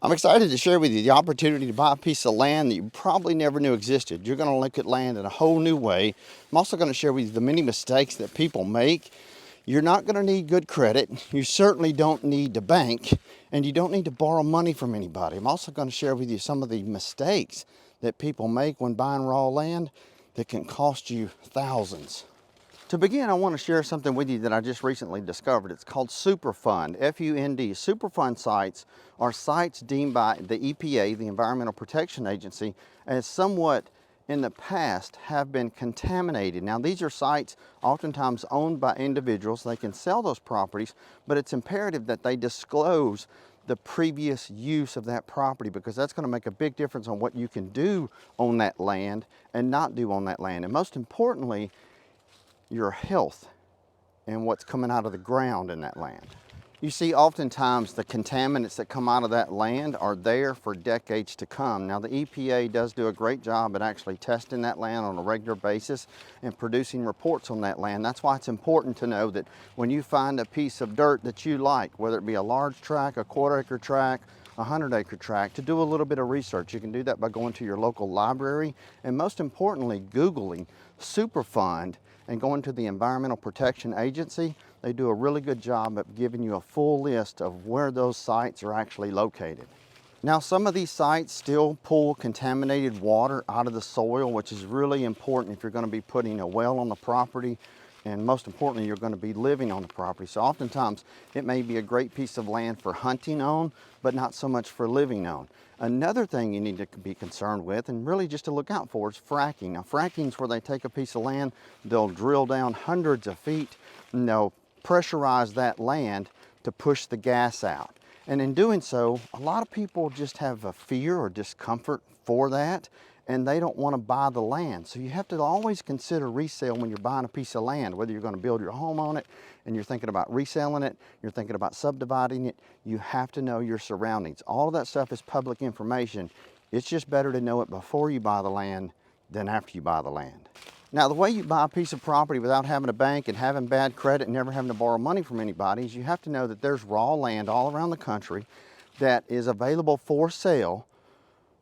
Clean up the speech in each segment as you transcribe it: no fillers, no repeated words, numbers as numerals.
I'm excited to share with you the opportunity to buy a piece of land that you probably never knew existed. You're going to look at land in a whole new way. I'm also going to share with you the many mistakes that people make. You're not going to need good credit. You certainly don't need to bank, and you don't need to borrow money from anybody. I'm also going to share with you some of the mistakes that people make when buying raw land that can cost you thousands. To begin, I want to share something with you that I just recently discovered. It's called Superfund, F-U-N-D. Superfund sites are sites deemed by the EPA, the Environmental Protection Agency, as somewhat in the past have been contaminated. Now, these are sites oftentimes owned by individuals. They can sell those properties, but it's imperative that they disclose the previous use of that property, because that's going to make a big difference on what you can do on that land and not do on that land. And most importantly, your health and what's coming out of the ground in that land. You see, oftentimes the contaminants that come out of that land are there for decades to come. Now, the EPA does do a great job at actually testing that land on a regular basis and producing reports on that land. That's why it's important to know that when you find a piece of dirt that you like, whether it be a large tract, a quarter-acre tract, a 100-acre tract, to do a little bit of research. You can do that by going to your local library and, most importantly, Googling Superfund and going to the Environmental Protection Agency. They do a really good job of giving you a full list of where those sites are actually located. Now, some of these sites still pull contaminated water out of the soil, which is really important if you're going to be putting a well on the property, and most importantly, you're going to be living on the property. So oftentimes it may be a great piece of land for hunting on, but not so much for living on. Another thing you need to be concerned with, and really just to look out for, is fracking. Now, fracking is where they take a piece of land, they'll drill down hundreds of feet, and they'll pressurize that land to push the gas out. And in doing so, a lot of people just have a fear or discomfort for that, and they don't want to buy the land. So you have to always consider resale when you're buying a piece of land, whether you're going to build your home on it and you're thinking about reselling it, you're thinking about subdividing it. You have to know your surroundings. All of that stuff is public information. It's just better to know it before you buy the land than after you buy the land. Now, the way you buy a piece of property without having a bank and having bad credit and never having to borrow money from anybody is you have to know that there's raw land all around the country that is available for sale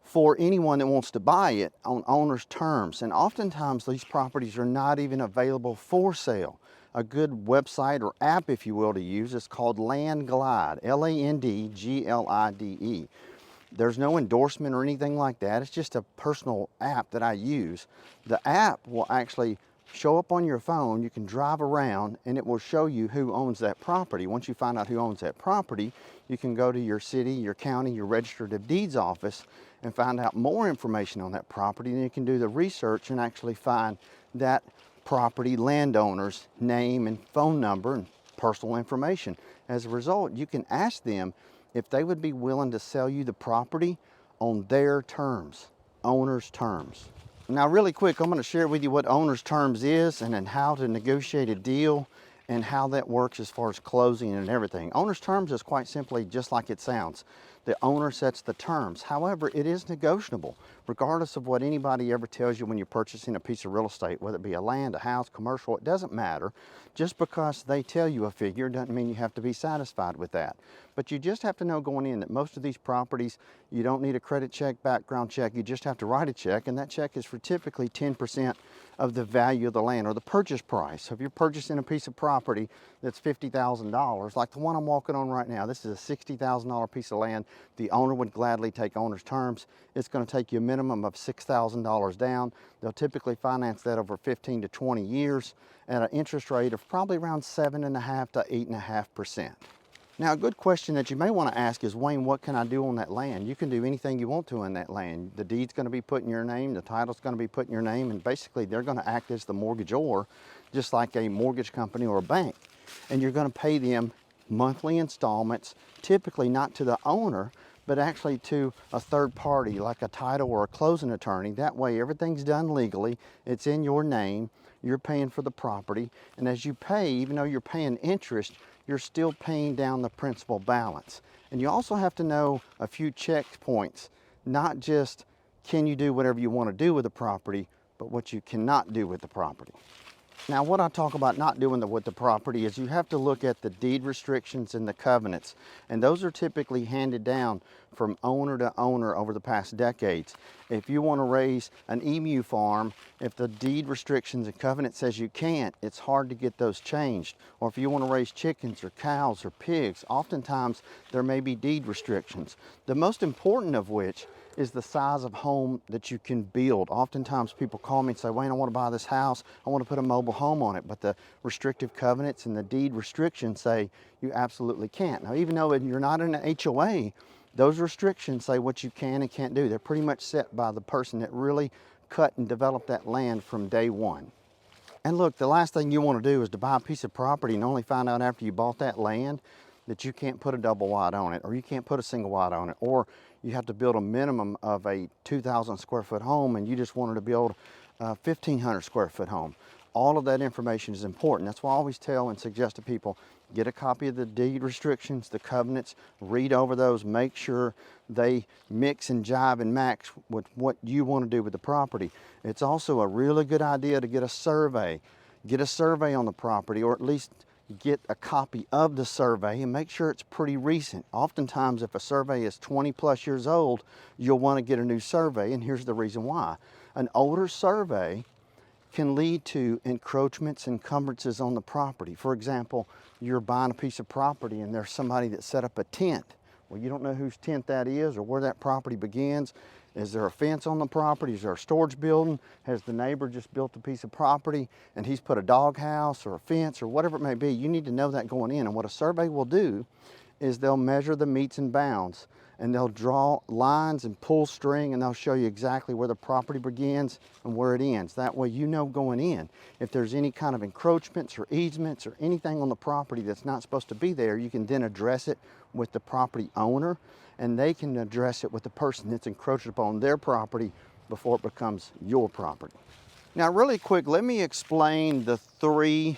for anyone that wants to buy it on owner's terms. And oftentimes these properties are not even available for sale. A good website or app, if you will, to use is called LandGlide, L-A-N-D-G-L-I-D-E. There's no endorsement or anything like that. It's just a personal app that I use. The app will actually show up on your phone. You can drive around and it will show you who owns that property. Once you find out who owns that property, you can go to your city, your county, your registered of deeds office and find out more information on that property. And you can do the research and actually find that property landowner's name and phone number and personal information. As a result, you can ask them if they would be willing to sell you the property on their terms, owner's terms. Now, really quick, I'm going to share with you what owner's terms is and then how to negotiate a deal and how that works as far as closing and everything. Owner's terms is quite simply just like it sounds. The owner sets the terms. However, it is negotiable, regardless of what anybody ever tells you when you're purchasing a piece of real estate, whether it be a land, a house, commercial, it doesn't matter. Just because they tell you a figure doesn't mean you have to be satisfied with that. But you just have to know going in that most of these properties, you don't need a credit check, background check. You just have to write a check, and that check is for typically 10% of the value of the land or the purchase price. So if you're purchasing a piece of property that's $50,000, like the one I'm walking on right now, this is a $60,000 piece of land. The owner would gladly take owner's terms. It's going to take you a minimum of $6,000 down. They'll typically finance that over 15 to 20 years at an interest rate of probably around 7.5% to 8.5%. Now, a good question that you may want to ask is, Wayne, what can I do on that land? You can do anything you want to in that land. The deed's going to be put in your name, the title's going to be put in your name, and basically they're going to act as the mortgagor, just like a mortgage company or a bank. And you're going to pay them monthly installments, typically not to the owner, but actually to a third party, like a title or a closing attorney. That way everything's done legally, it's in your name, you're paying for the property, and as you pay, even though you're paying interest, you're still paying down the principal balance. And you also have to know a few checkpoints, not just can you do whatever you want to do with the property, but what you cannot do with the property. Now, what I talk about not doing with the property is you have to look at the deed restrictions and the covenants, and those are typically handed down from owner to owner over the past decades. If you want to raise an emu farm, if the deed restrictions and covenant says you can't, it's hard to get those changed. Or if you want to raise chickens or cows or pigs, oftentimes there may be deed restrictions. The most important of which is the size of home that you can build. Oftentimes people call me and say, Wayne, I want to buy this house. I want to put a mobile home on it. But the restrictive covenants and the deed restrictions say you absolutely can't. Now, even though you're not in an HOA, those restrictions say what you can and can't do. They're pretty much set by the person that really cut and developed that land from day one. And look, the last thing you want to do is to buy a piece of property and only find out after you bought that land that you can't put a double wide on it, or you can't put a single wide on it, or you have to build a minimum of a 2,000 square foot home and you just wanted to build a 1,500 square foot home. All of that information is important. That's why I always tell and suggest to people, get a copy of the deed restrictions, the covenants, read over those, make sure they mix and jive and match with what you want to do with the property. It's also a really good idea to get a survey. Get a survey on the property, or at least get a copy of the survey and make sure it's pretty recent. Oftentimes, if a survey is 20 plus years old, you'll want to get a new survey, and here's the reason why. An older survey can lead to encroachments and encumbrances on the property. For example, you're buying a piece of property and there's somebody that set up a tent. Well, you don't know whose tent that is or where that property begins. Is there a fence on the property? Is there a storage building? Has the neighbor just built a piece of property and he's put a dog house or a fence or whatever it may be? You need to know that going in. And what a survey will do is they'll measure the meets and bounds, and they'll draw lines and pull string, and they'll show you exactly where the property begins and where it ends. That way you know going in if there's any kind of encroachments or easements or anything on the property that's not supposed to be there. You can then address it with the property owner, and they can address it with the person that's encroached upon their property before it becomes your property. Now, really quick, let me explain the three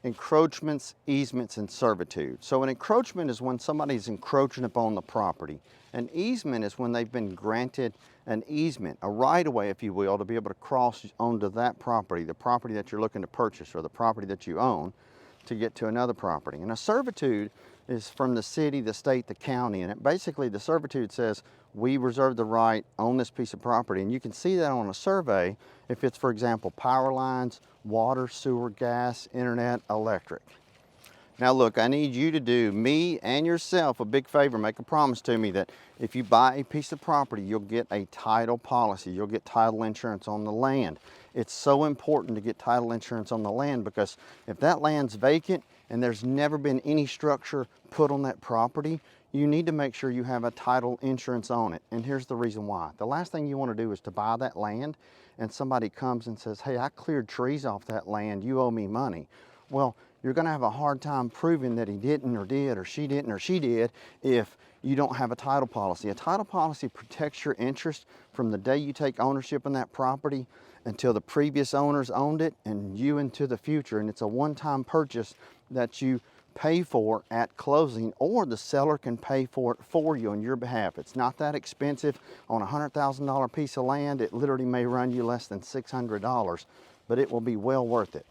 encroachments, easements, and servitude. So an encroachment is when somebody's encroaching upon the property. An easement is when they've been granted an easement, a right-of-way, if you will, to be able to cross onto that property, the property that you're looking to purchase or the property that you own, to get to another property. And a servitude is from the city, the state, the county, and basically the servitude says we reserve the right on this piece of property. And you can see that on a survey if it's, for example, power lines, water, sewer, gas, internet, electric. Now look, I need you to do me and yourself a big favor. Make a promise to me that if you buy a piece of property, you'll get a title policy. You'll get title insurance on the land. It's so important to get title insurance on the land, because if that land's vacant and there's never been any structure put on that property, you need to make sure you have a title insurance on it. And here's the reason why. The last thing you want to do is to buy that land and somebody comes and says, hey, I cleared trees off that land, you owe me money. Well, you're going to have a hard time proving that he didn't or did, or she didn't or she did, if you don't have a title policy. A title policy protects your interest from the day you take ownership in that property until the previous owners owned it and you into the future. And it's a one-time purchase that you pay for at closing, or the seller can pay for it for you on your behalf. It's not that expensive. On a $100,000 piece of land, it literally may run you less than $600, but it will be well worth it.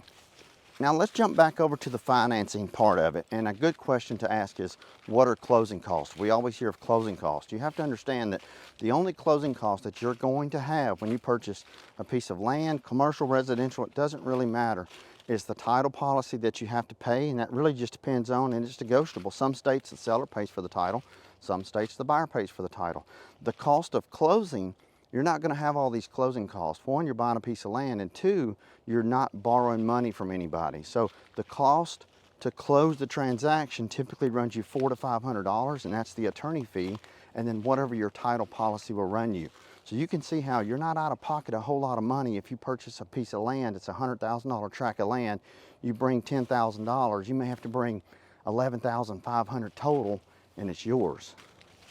Now let's jump back over to the financing part of it. And a good question to ask is, what are closing costs? We always hear of closing costs. You have to understand that the only closing cost that you're going to have when you purchase a piece of land, commercial, residential, it doesn't really matter, is the title policy that you have to pay. And that really just depends on, and it's negotiable. Some states the seller pays for the title, some states the buyer pays for the title. The cost of closing, you're not going to have all these closing costs. One, you're buying a piece of land, and two, you're not borrowing money from anybody. So the cost to close the transaction typically runs you $400 to $500, and that's the attorney fee, and then whatever your title policy will run you. So you can see how you're not out of pocket a whole lot of money if you purchase a piece of land. It's a $100,000 tract of land. You bring $10,000, you may have to bring $11,500 total, and it's yours.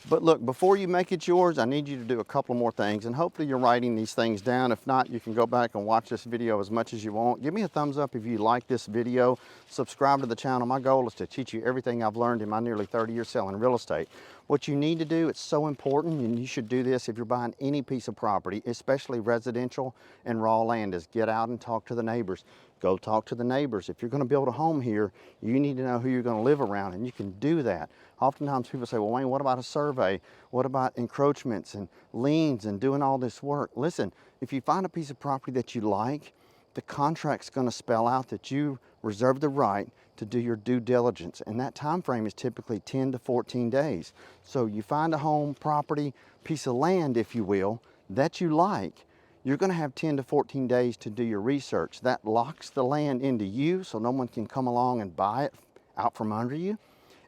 But look, before you make it yours, I need you to do a couple more things, and hopefully you're writing these things down. If not, you can go back and watch this video as much as you want. Give me a thumbs up if you like this video. Subscribe to the channel. My goal is to teach you everything I've learned in my nearly 30 years selling real estate. What you need to do, it's so important, and you should do this if you're buying any piece of property, especially residential and raw land, is get out and talk to the neighbors. Go talk to the neighbors. If you're going to build a home here, you need to know who you're going to live around, and you can do that. Oftentimes people say, well, Wayne, what about a survey? What about encroachments and liens and doing all this work? Listen, if you find a piece of property that you like, the contract's going to spell out that you reserve the right to do your due diligence, and that time frame is typically 10 to 14 days. So you find a home, property, piece of land, if you will, that you like, you're going to have 10 to 14 days to do your research. That locks the land into you so no one can come along and buy it out from under you,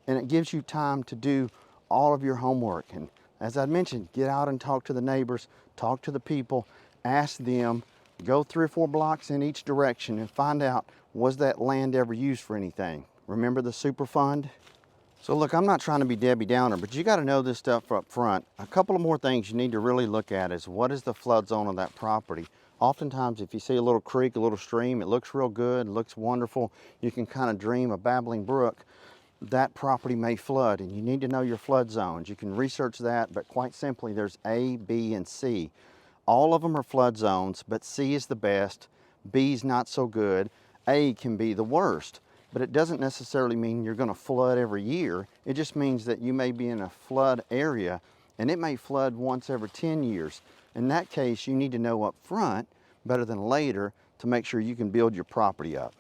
and it gives you time to do all of your homework. And as I mentioned, get out and talk to the neighbors, talk to the people, ask them, go 3 or 4 blocks in each direction and find out, was that land ever used for anything? Remember the Superfund? So look, I'm not trying to be Debbie Downer, but you got to know this stuff up front. A couple of more things you need to really look at is, what is the flood zone of that property? Oftentimes, if you see a little creek, a little stream, it looks real good, it looks wonderful, you can kind of dream a babbling brook. That property may flood, and you need to know your flood zones. You can research that, but quite simply, there's A, B, and C. All of them are flood zones, but C is the best, B is not so good, A can be the worst. But it doesn't necessarily mean you're going to flood every year. It just means that you may be in a flood area, and it may flood once every 10 years. In that case, you need to know up front, better than later, to make sure you can build your property up.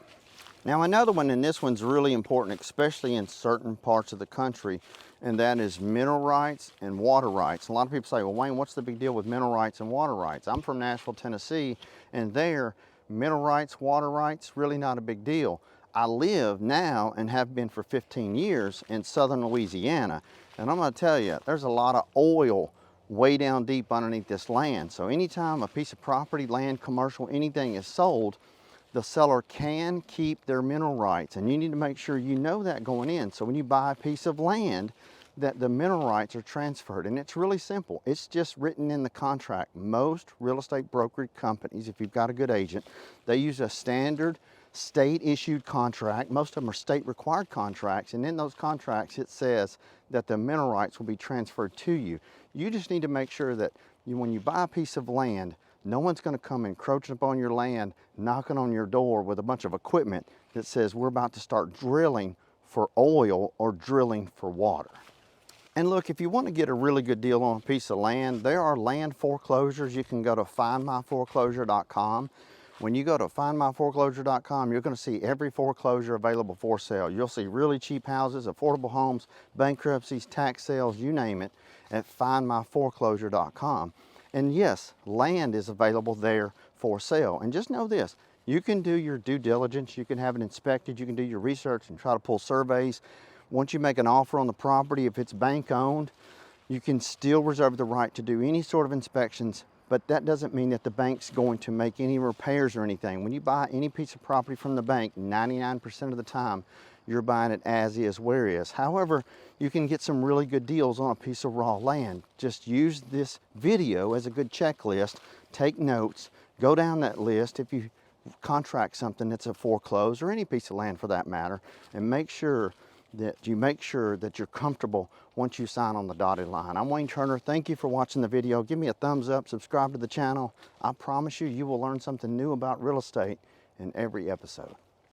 Now another one, and this one's really important, especially in certain parts of the country, and that is mineral rights and water rights. A lot of people say, well, Wayne, what's the big deal with mineral rights and water rights? I'm from Nashville, Tennessee, and there, mineral rights, water rights, really not a big deal. I live now, and have been for 15 years, in southern Louisiana, and I'm going to tell you, there's a lot of oil way down deep underneath this land. So anytime a piece of property, land, commercial, anything is sold, the seller can keep their mineral rights, and you need to make sure you know that going in. So when you buy a piece of land, that the mineral rights are transferred, and it's really simple. It's just written in the contract. Most real estate brokerage companies, if you've got a good agent, they use a standard state issued contract. Most of them are state required contracts, and in those contracts it says that the mineral rights will be transferred to you. You just need to make sure that when you buy a piece of land, no one's going to come encroaching upon your land, knocking on your door with a bunch of equipment that says we're about to start drilling for oil or drilling for water. And look, if you want to get a really good deal on a piece of land, there are land foreclosures. You can go to findmyforeclosure.com. When you go to findmyforeclosure.com, you're going to see every foreclosure available for sale. You'll see really cheap houses, affordable homes, bankruptcies, tax sales, you name it, at findmyforeclosure.com. And yes, land is available there for sale. And just know this, you can do your due diligence, you can have it inspected, you can do your research and try to pull surveys. Once you make an offer on the property, if it's bank owned, you can still reserve the right to do any sort of inspections, but that doesn't mean that the bank's going to make any repairs or anything. When you buy any piece of property from the bank, 99% of the time, you're buying it as is, where is. However, you can get some really good deals on a piece of raw land. Just use this video as a good checklist, take notes, go down that list if you contract something that's a foreclosed, or any piece of land for that matter, and make sure that you're comfortable once you sign on the dotted line. I'm Wayne Turner. Thank you for watching the video. Give me a thumbs up, subscribe to the channel. I promise you, you will learn something new about real estate in every episode.